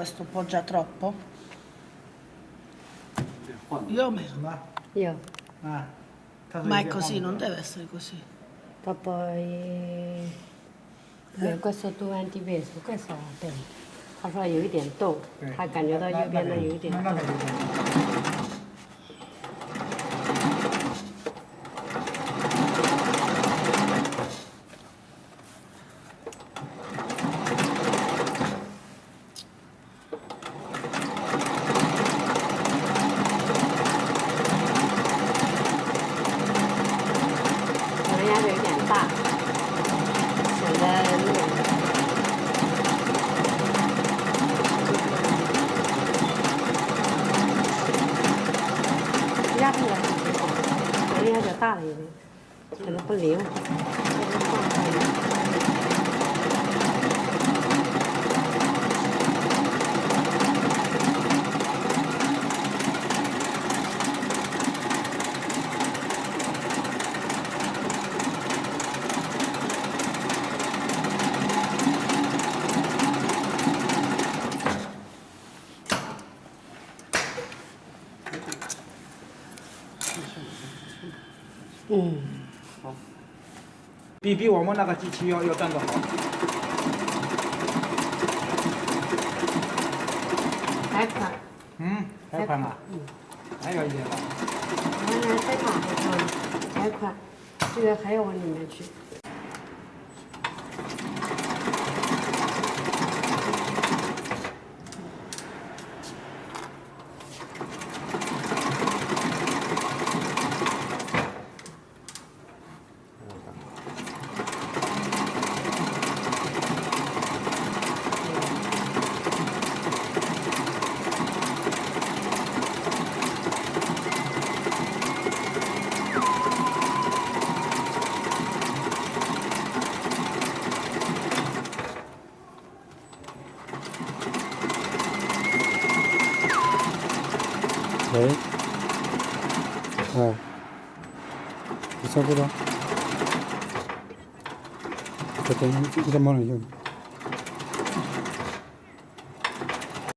questo un po' già troppo? Io o meno? Io. Ma è così, non deve essere così. Poi questo 20 peso， questo 对，他说有一点冻，他感觉到右边的有一点冻。可能压力有点大，显得那个。压出来是挺好的，可能有点大了一点，可能不灵。好，比我们那个机器要干得好。还宽。还宽啊？还要一点吧。原来再大还宽，这个还要往里面去。喂，你差不多，再等一点，忙了就。